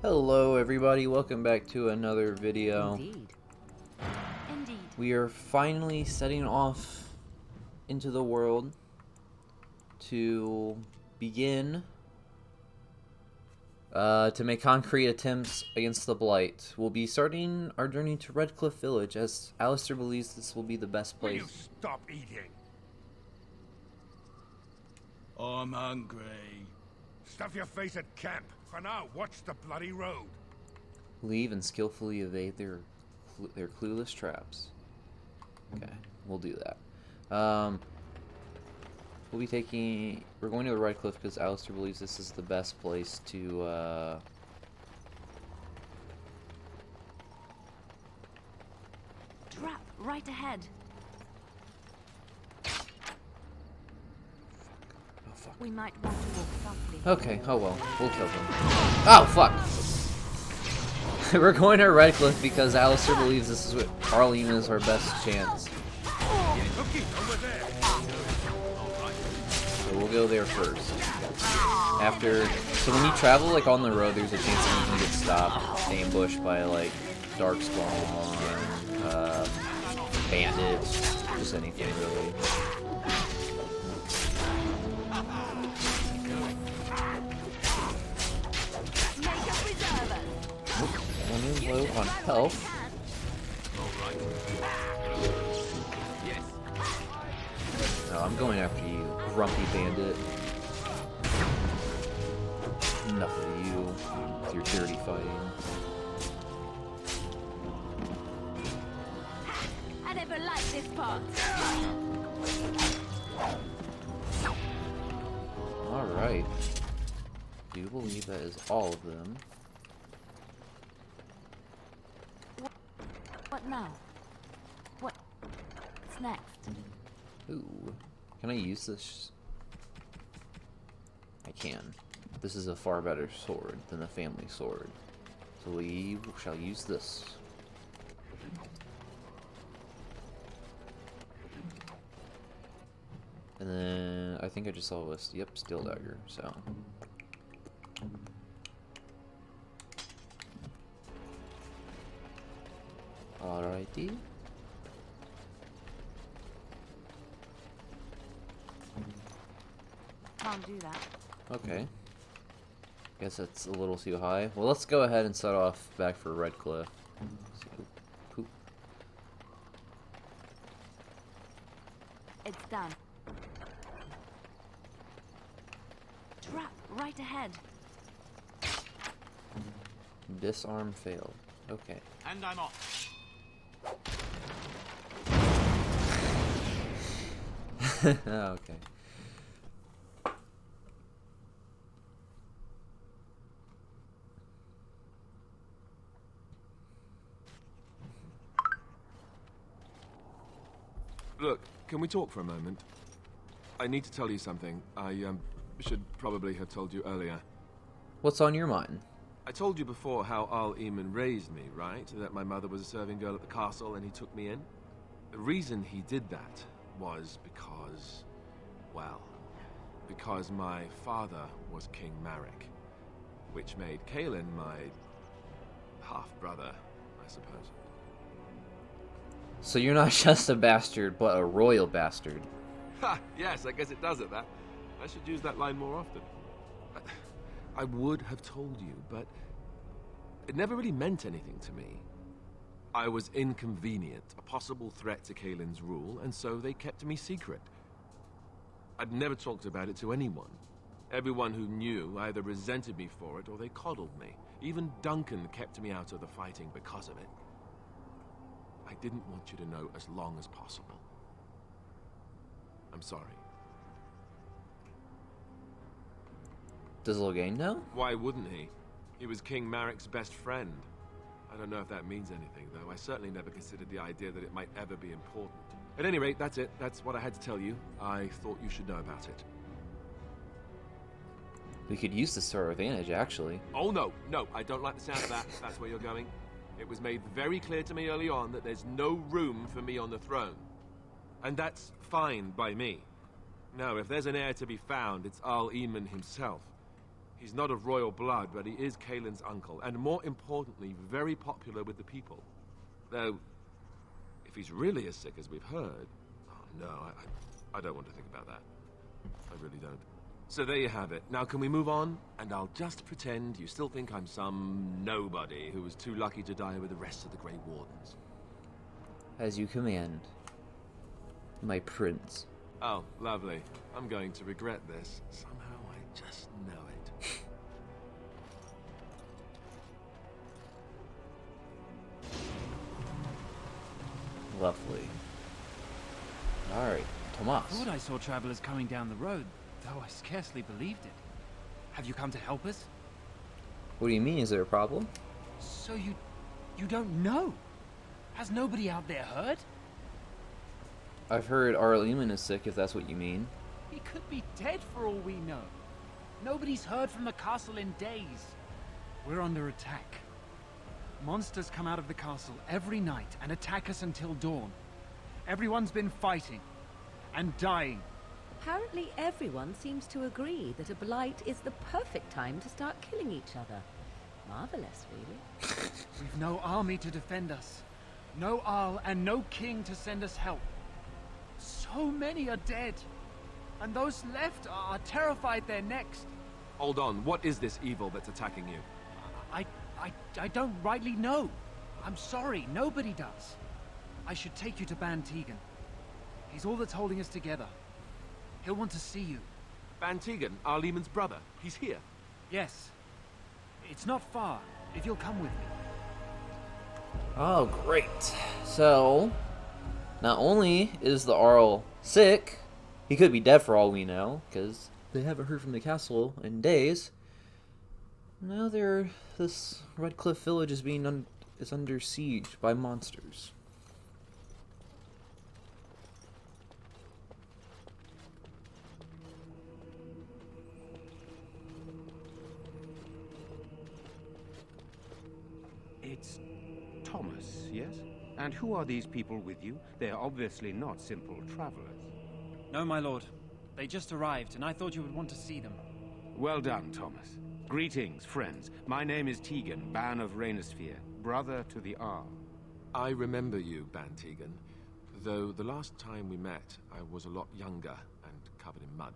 Hello everybody, welcome back to another video. Indeed. We are finally setting off into the world to begin to make concrete attempts against the Blight. We'll be starting our journey to Redcliffe Village, as Alistair believes this will be the best place. Will you stop eating? I'm hungry. Stuff your face at camp. For now, watch the bloody road. Leave and skillfully evade their clueless traps. Okay, we'll do that. We're going to Redcliffe because Alistair believes this is the best place to, Trap right ahead. Oh, fuck. We might want to walk softly. Okay, oh well, we'll kill them. Oh, fuck! We're going to Redcliffe because Alistair believes this is what Arlene is our best chance. Looky over there. So we'll go there first. So when you travel like on the road, there's a chance that you can get stopped, ambushed by like darkspawn, bandits, just anything really. Running low on health. No, I'm going after you, grumpy bandit. Enough of you with your dirty fighting. I never liked this part. Alright. Do you believe that is all of them? What now? What's next? Ooh. Can I use this? I can. This is a far better sword than the family sword. So we shall use this. And then I think I just saw a list. Yep, steel dagger. So alrighty. Can't do that. Okay. Guess that's a little too high. Well, let's go ahead and set off back for Redcliffe. Poop. It's done. Trap right ahead. Disarm failed. Okay. And I'm off. Okay. Look, can we talk for a moment? I need to tell you something. I should probably have told you earlier. What's on your mind? I told you before how Al Eamon raised me, right? That my mother was a serving girl at the castle and he took me in. The reason he did that was because, well, because my father was King Marek, which made Kaelin my half-brother, I suppose. So you're not just a bastard, but a royal bastard. Ha! Yes, I guess it does it, that. I should use that line more often. I would have told you, but it never really meant anything to me. I was inconvenient, a possible threat to Kaelin's rule, and so they kept me secret. I'd never talked about it to anyone. Everyone who knew either resented me for it or they coddled me. Even Duncan kept me out of the fighting because of it. I didn't want you to know as long as possible. I'm sorry. Does Logain know? Why wouldn't he? He was King Marek's best friend. I don't know if that means anything, though. I certainly never considered the idea that it might ever be important. At any rate, that's it. That's what I had to tell you. I thought you should know about it. We could use this to our advantage, actually. Oh, no. No, I don't like the sound of that. If that's where you're going. It was made very clear to me early on that there's no room for me on the throne. And that's fine by me. No, if there's an heir to be found, it's Al Eamon himself. He's not of royal blood, but he is Kaelin's uncle, and more importantly, very popular with the people. Though, if he's really as sick as we've heard... Oh, no, I don't want to think about that. I really don't. So there you have it. Now can we move on? And I'll just pretend you still think I'm some nobody who was too lucky to die with the rest of the Grey Wardens. As you command, my prince. Oh, lovely. I'm going to regret this. Somehow I just know it. Lovely. Alright, Tomas. I thought I saw travelers coming down the road, though I scarcely believed it. Have you come to help us? What do you mean? Is there a problem? So you don't know? Has nobody out there heard? I've heard Arleman is sick, if that's what you mean. He could be dead for all we know. Nobody's heard from the castle in days. We're under attack. Monsters come out of the castle every night and attack us until dawn. Everyone's been fighting and dying. Apparently everyone seems to agree that a blight is the perfect time to start killing each other. Marvelous, really. We've no army to defend us. No Arl and no king to send us help. So many are dead. And those left are terrified they're next. Hold on, what is this evil that's attacking you? I don't rightly know. I'm sorry, nobody does. I should take you to Ban Tegan. He's all that's holding us together. He'll want to see you. Ban Tegan, Arleman's brother. He's here. Yes. It's not far, if you'll come with me. Oh, great. So, not only is the Arl sick, he could be dead for all we know, because they haven't heard from the castle in days. Now this Red Cliff village is is under siege by monsters. It's Thomas, yes? And who are these people with you? They are obviously not simple travelers. No, my lord. They just arrived, and I thought you would want to see them. Well done, Thomas. Greetings, friends. My name is Tegan, Ban of Rainersphere, brother to the Arl. I remember you, Ban Tegan. Though the last time we met, I was a lot younger and covered in mud.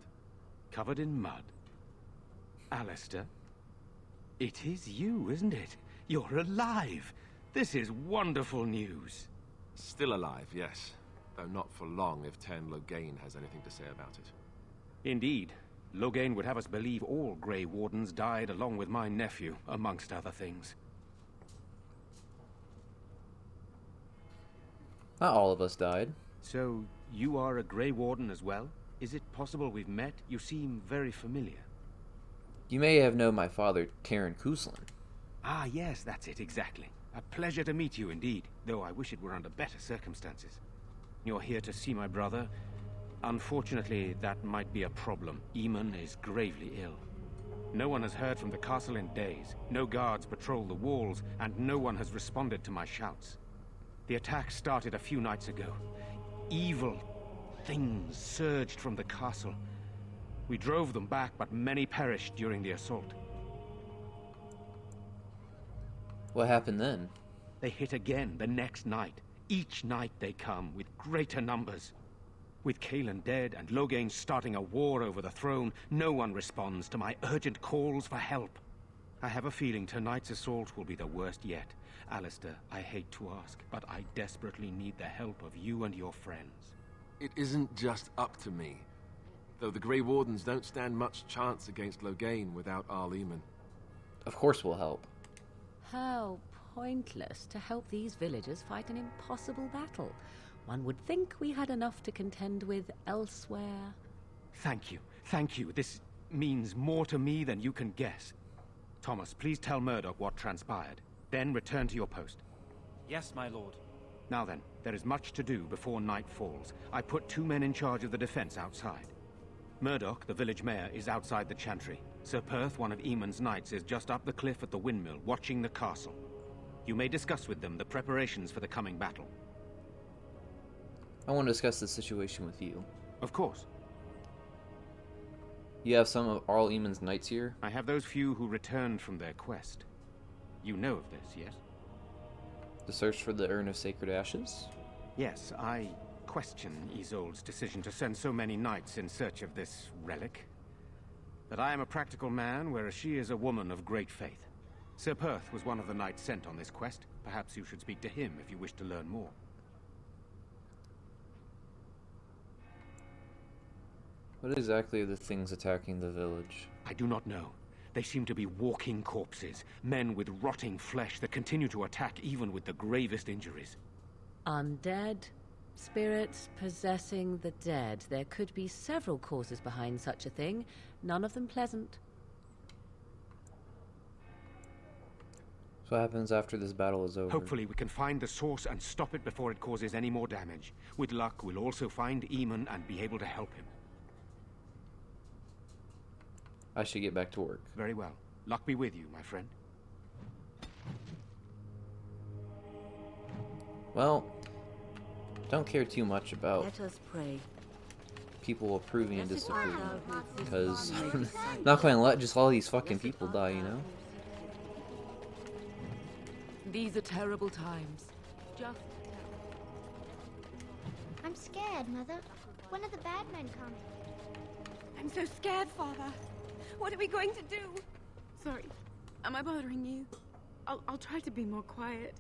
Covered in mud? Alistair? It is you, isn't it? You're alive! This is wonderful news. Still alive, yes. Though not for long if Ten Loghain has anything to say about it. Indeed. Loghain would have us believe all Grey Wardens died along with my nephew, amongst other things. Not all of us died. So, you are a Grey Warden as well? Is it possible we've met? You seem very familiar. You may have known my father, Karen Kuslin. Ah, yes, that's it, exactly. A pleasure to meet you indeed, though I wish it were under better circumstances. You're here to see my brother. Unfortunately, that might be a problem. Eamon is gravely ill. No one has heard from the castle in days. No guards patrol the walls, and no one has responded to my shouts. The attack started a few nights ago. Evil things surged from the castle. We drove them back, but many perished during the assault. What happened then? They hit again the next night. Each night they come, with greater numbers. With Kaelin dead and Loghain starting a war over the throne, no one responds to my urgent calls for help. I have a feeling tonight's assault will be the worst yet. Alistair, I hate to ask, but I desperately need the help of you and your friends. It isn't just up to me. Though the Grey Wardens don't stand much chance against Loghain without Arleman. Of course we'll help. How pointless to help these villagers fight an impossible battle. One would think we had enough to contend with elsewhere. Thank you. Thank you. This means more to me than you can guess. Thomas, please tell Murdoch what transpired. Then return to your post. Yes, my lord. Now then, there is much to do before night falls. I put 2 men in charge of the defense outside. Murdoch, the village mayor, is outside the chantry. Sir Perth, one of Eamon's knights, is just up the cliff at the windmill, watching the castle. You may discuss with them the preparations for the coming battle. I want to discuss this situation with you. Of course. You have some of Arl Eamon's knights here? I have those few who returned from their quest. You know of this, yes? The search for the Urn of Sacred Ashes? Yes, I question Isolde's decision to send so many knights in search of this relic. But I am a practical man, whereas she is a woman of great faith. Sir Perth was one of the knights sent on this quest. Perhaps you should speak to him if you wish to learn more. What exactly are the things attacking the village? I do not know. They seem to be walking corpses, men with rotting flesh that continue to attack even with the gravest injuries. Undead? Spirits possessing the dead. There could be several causes behind such a thing, none of them pleasant. So what happens after this battle is over? Hopefully we can find the source and stop it before it causes any more damage. With luck, we'll also find Eamon and be able to help him. I should get back to work. Very well. Luck be with you, my friend. Well, don't care too much about Let us pray. people approving and disapproving. Because I'm not going to let just all these fucking people die, you know? These are terrible times. Just I'm scared, Mother. When are the bad men coming? I'm so scared, Father. What are we going to do? Sorry. Am I bothering you? I'll try to be more quiet.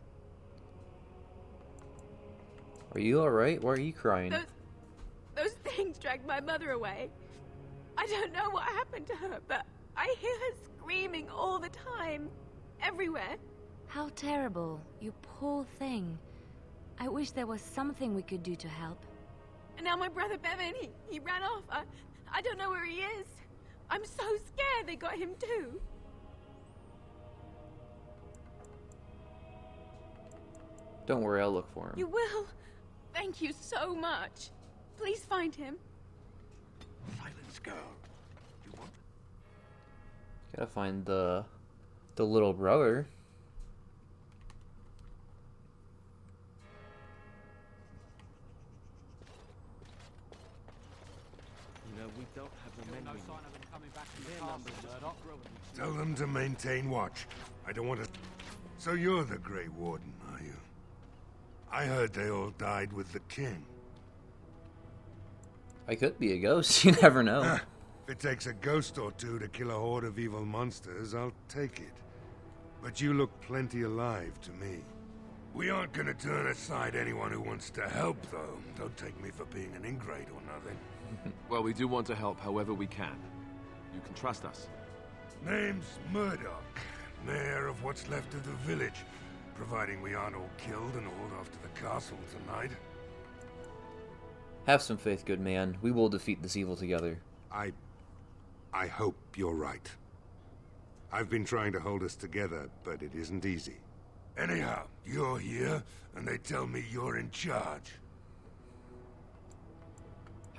Are you alright? Why are you crying? Those things dragged my mother away. I don't know what happened to her, but I hear her screaming all the time. Everywhere. How terrible. You poor thing. I wish there was something we could do to help. And now my brother Bevan, he ran off. I don't know where he is. I'm so scared they got him too. Don't worry, I'll look for him. You will? Thank you so much. Please find him. Silence, girl. You want? Gotta find the little brother. You know, we don't have the men No we sign need. of them coming back from the castle, Murdoch. Tell them to maintain watch. I don't want to... So you're the Grey Warden, are you? I heard they all died with the king. I could be a ghost, you never know. If it takes a ghost or two to kill a horde of evil monsters, I'll take it. But you look plenty alive to me. We aren't gonna turn aside anyone who wants to help, though. Don't take me for being an ingrate or nothing. Well, we do want to help however we can. You can trust us. Name's Murdoch, mayor of what's left of the village, providing we aren't all killed and hauled off to the castle tonight. Have some faith, good man. We will defeat this evil together. I hope you're right. I've been trying to hold us together, but it isn't easy. Anyhow, you're here, and they tell me you're in charge.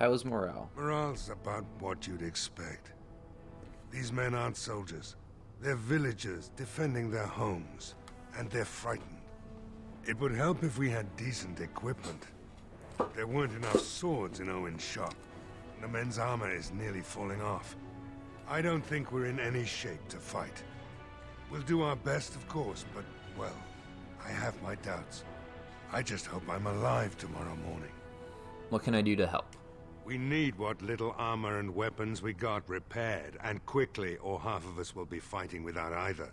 How is morale? Morale's about what you'd expect. These men aren't soldiers. They're villagers defending their homes, and they're frightened. It would help if we had decent equipment. There weren't enough swords in Owen's shop. The men's armor is nearly falling off. I don't think we're in any shape to fight. We'll do our best, of course, but, well, I have my doubts. I just hope I'm alive tomorrow morning. What can I do to help? We need what little armor and weapons we got repaired, and quickly, or half of us will be fighting without either.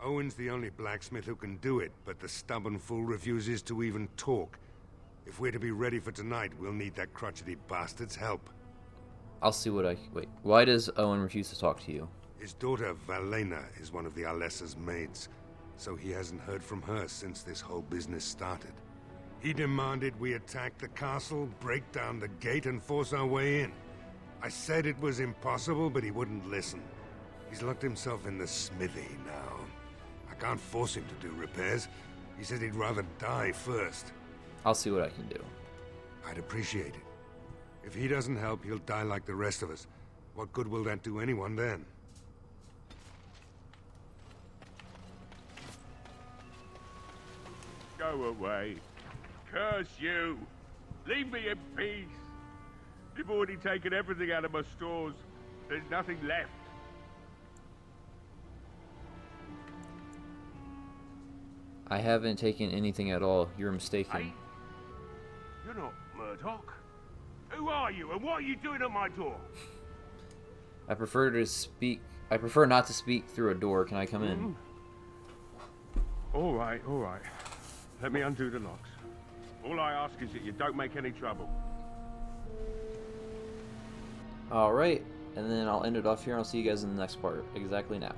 Owen's the only blacksmith who can do it, but the stubborn fool refuses to even talk. If we're to be ready for tonight, we'll need that crotchety bastard's help. I'll see what I... Wait, why does Owen refuse to talk to you? His daughter, Valena, is one of the Alessa's maids, so he hasn't heard from her since this whole business started. He demanded we attack the castle, break down the gate, and force our way in. I said it was impossible, but he wouldn't listen. He's locked himself in the smithy now. I can't force him to do repairs. He said he'd rather die first. I'll see what I can do. I'd appreciate it. If he doesn't help, he'll die like the rest of us. What good will that do anyone then? Go away. Curse you. Leave me in peace. You've already taken everything out of my stores. There's nothing left. I haven't taken anything at all. You're mistaken. Hey? You're not Murdoch. Who are you, and what are you doing at my door? I prefer not to speak through a door. Can I come in? All right, all right. Let me undo the locks. All I ask is that you don't make any trouble. Alright, and then I'll end it off here. I'll see you guys in the next part exactly now.